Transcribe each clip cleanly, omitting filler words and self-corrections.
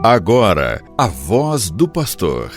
Agora, a voz do pastor,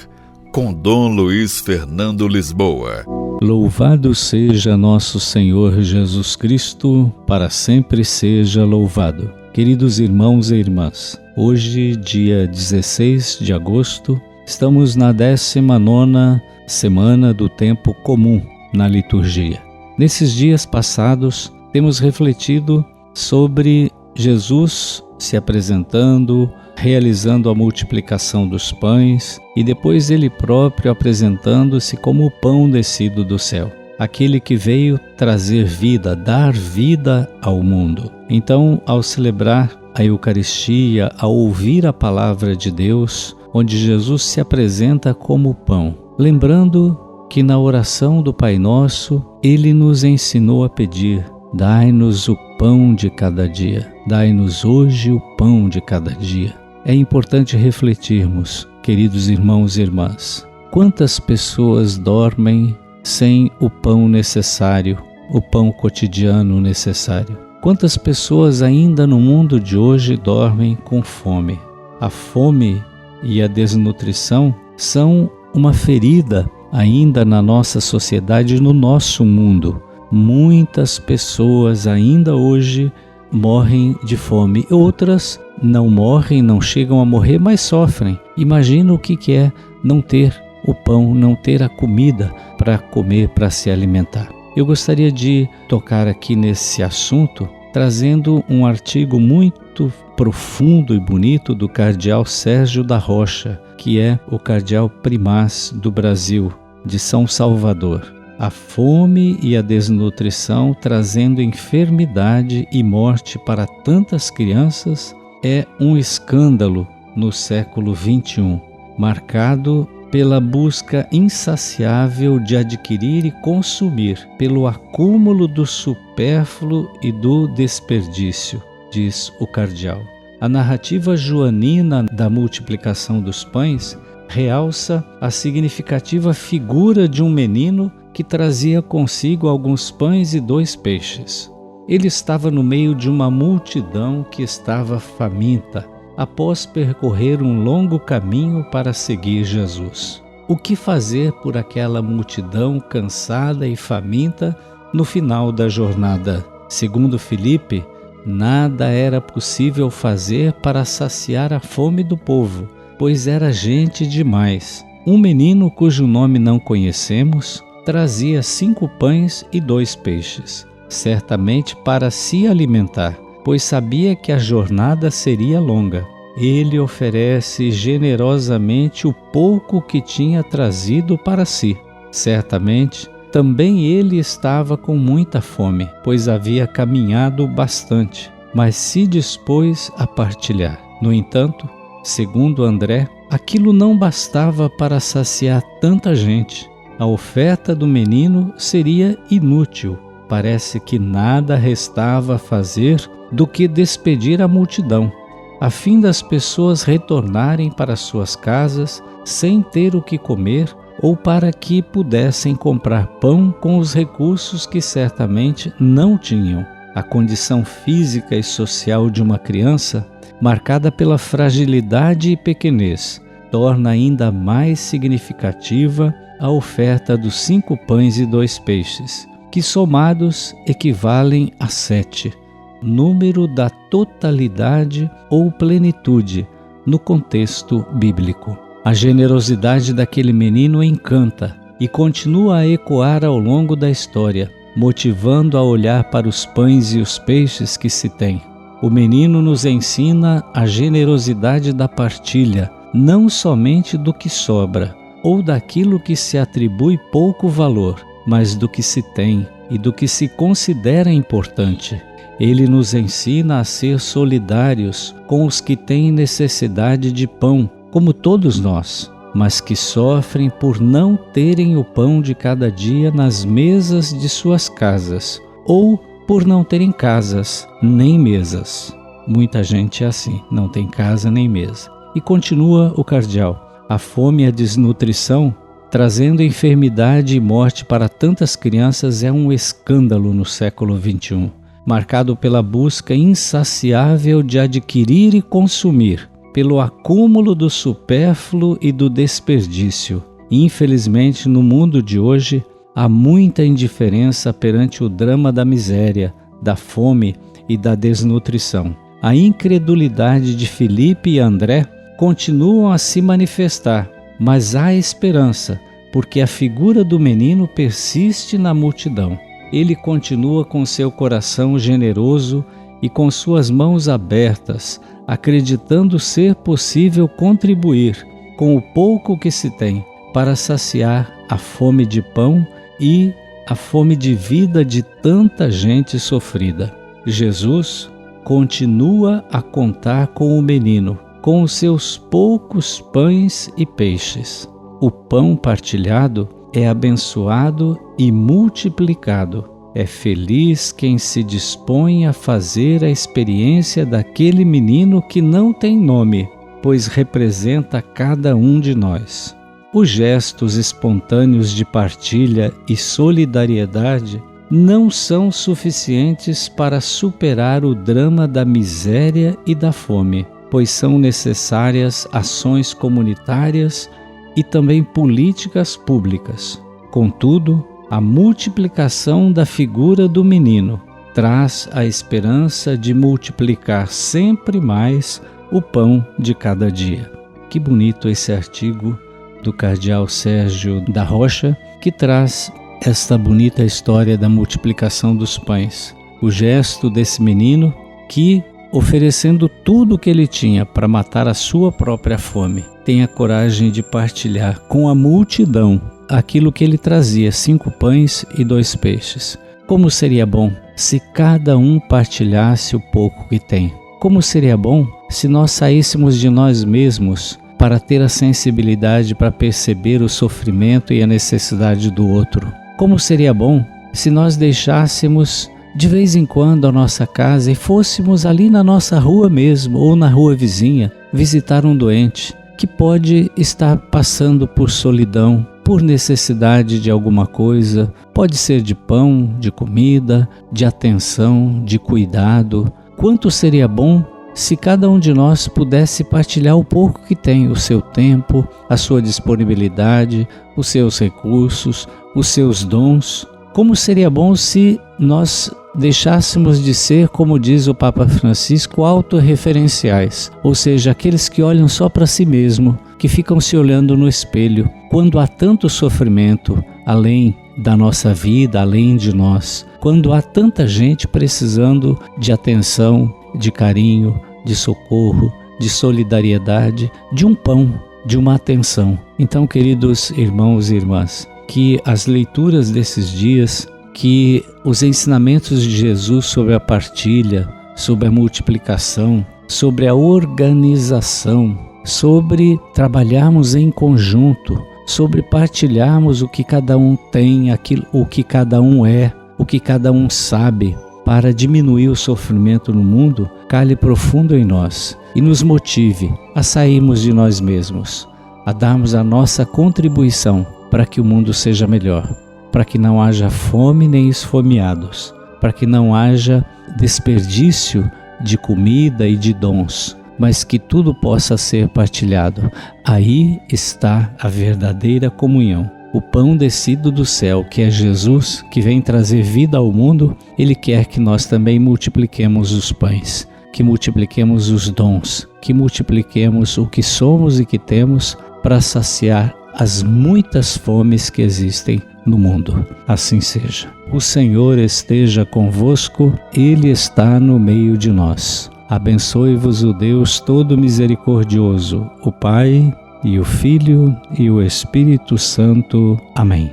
com Dom Luiz Fernando Lisboa. Louvado seja nosso Senhor Jesus Cristo, para sempre seja louvado. Queridos irmãos e irmãs, hoje, dia 16 de agosto, estamos na 19ª semana do tempo comum na liturgia. Nesses dias passados, temos refletido sobre Jesus se apresentando, realizando a multiplicação dos pães e depois ele próprio apresentando-se como o pão descido do céu, aquele que veio trazer vida, dar vida ao mundo. Então, ao celebrar a Eucaristia, ao ouvir a palavra de Deus, onde Jesus se apresenta como o pão, lembrando que na oração do Pai Nosso, ele nos ensinou a pedir: dai-nos o pão de cada dia, dai-nos hoje o pão de cada dia. É importante refletirmos, queridos irmãos e irmãs, quantas pessoas dormem sem o pão necessário, o pão cotidiano necessário. Quantas pessoas ainda no mundo de hoje dormem com fome. A fome e a desnutrição são uma ferida ainda na nossa sociedade, no nosso mundo. Muitas pessoas ainda hoje morrem de fome. Outras não morrem, não chegam a morrer, mas sofrem. Imagina o que é não ter o pão, não ter a comida para comer, para se alimentar. Eu gostaria de tocar aqui nesse assunto, trazendo um artigo muito profundo e bonito do cardeal Sérgio da Rocha, que é o cardeal primaz do Brasil, de São Salvador. A fome e a desnutrição trazendo enfermidade e morte para tantas crianças é um escândalo no século XXI, marcado pela busca insaciável de adquirir e consumir, pelo acúmulo do supérfluo e do desperdício, diz o cardeal. A narrativa joanina da multiplicação dos pães realça a significativa figura de um menino que trazia consigo alguns pães e 2 peixes. Ele estava no meio de uma multidão que estava faminta, após percorrer um longo caminho para seguir Jesus. O que fazer por aquela multidão cansada e faminta no final da jornada? Segundo Filipe, nada era possível fazer para saciar a fome do povo, pois era gente demais. Um menino cujo nome não conhecemos trazia 5 pães e 2 peixes, certamente para se alimentar, pois sabia que a jornada seria longa. Ele oferece generosamente o pouco que tinha trazido para si. Certamente, também ele estava com muita fome, pois havia caminhado bastante, mas se dispôs a partilhar. No entanto, segundo André, aquilo não bastava para saciar tanta gente. A oferta do menino seria inútil. Parece que nada restava a fazer do que despedir a multidão, a fim das pessoas retornarem para suas casas sem ter o que comer ou para que pudessem comprar pão com os recursos que certamente não tinham. A condição física e social de uma criança, marcada pela fragilidade e pequenez, torna ainda mais significativa a oferta dos 5 pães e 2 peixes, que somados equivalem a 7, número da totalidade ou plenitude no contexto bíblico. A generosidade daquele menino encanta e continua a ecoar ao longo da história, motivando a olhar para os pães e os peixes que se tem. O menino nos ensina a generosidade da partilha, não somente do que sobra, ou daquilo que se atribui pouco valor, mas do que se tem e do que se considera importante. Ele nos ensina a ser solidários com os que têm necessidade de pão, como todos nós, mas que sofrem por não terem o pão de cada dia nas mesas de suas casas, ou por não terem casas nem mesas. Muita gente é assim, não tem casa nem mesa. E continua o cardeal: a fome e a desnutrição, trazendo enfermidade e morte para tantas crianças, é um escândalo no século XXI, marcado pela busca insaciável de adquirir e consumir, pelo acúmulo do supérfluo e do desperdício. Infelizmente, no mundo de hoje, há muita indiferença perante o drama da miséria, da fome e da desnutrição. A incredulidade de Filipe e André continuam a se manifestar, mas há esperança, porque a figura do menino persiste na multidão. Ele continua com seu coração generoso e com suas mãos abertas, acreditando ser possível contribuir com o pouco que se tem para saciar a fome de pão e a fome de vida de tanta gente sofrida. Jesus continua a contar com o menino, com os seus poucos pães e peixes. O pão partilhado é abençoado e multiplicado. É feliz quem se dispõe a fazer a experiência daquele menino que não tem nome, pois representa cada um de nós. Os gestos espontâneos de partilha e solidariedade não são suficientes para superar o drama da miséria e da fome, pois são necessárias ações comunitárias e também políticas públicas. Contudo, a multiplicação da figura do menino traz a esperança de multiplicar sempre mais o pão de cada dia. Que bonito esse artigo do cardeal Sérgio da Rocha, que traz esta bonita história da multiplicação dos pães. O gesto desse menino que, oferecendo tudo o que ele tinha para matar a sua própria fome, tem a coragem de partilhar com a multidão aquilo que ele trazia, 5 pães e 2 peixes. Como seria bom se cada um partilhasse o pouco que tem. Como seria bom se nós saíssemos de nós mesmos para ter a sensibilidade para perceber o sofrimento e a necessidade do outro. Como seria bom se nós deixássemos de vez em quando a nossa casa e fôssemos ali na nossa rua mesmo ou na rua vizinha visitar um doente que pode estar passando por solidão, por necessidade de alguma coisa, pode ser de pão, de comida, de atenção, de cuidado. Quanto seria bom se cada um de nós pudesse partilhar o pouco que tem, o seu tempo, a sua disponibilidade, os seus recursos, os seus dons. Como seria bom se nós deixássemos de ser, como diz o Papa Francisco, autorreferenciais, ou seja, aqueles que olham só para si mesmo, que ficam se olhando no espelho, quando há tanto sofrimento além da nossa vida, além de nós, quando há tanta gente precisando de atenção, de carinho, de socorro, de solidariedade, de um pão, de uma atenção. Então, queridos irmãos e irmãs, que as leituras desses dias, que os ensinamentos de Jesus sobre a partilha, sobre a multiplicação, sobre a organização, sobre trabalharmos em conjunto, sobre partilharmos o que cada um tem, o que cada um é, o que cada um sabe, para diminuir o sofrimento no mundo, cale profundo em nós e nos motive a sairmos de nós mesmos, a darmos a nossa contribuição para que o mundo seja melhor, para que não haja fome nem esfomeados, para que não haja desperdício de comida e de dons, mas que tudo possa ser partilhado. Aí está a verdadeira comunhão. O pão descido do céu, que é Jesus, que vem trazer vida ao mundo, Ele quer que nós também multipliquemos os pães, que multipliquemos os dons, que multipliquemos o que somos e que temos para saciar as muitas fomes que existem no mundo. Assim seja. O Senhor esteja convosco, Ele está no meio de nós. Abençoe-vos o Deus todo misericordioso, o Pai, e o Filho e o Espírito Santo. Amém.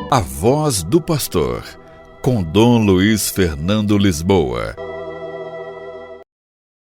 A Voz do Pastor, com Dom Luiz Fernando Lisboa.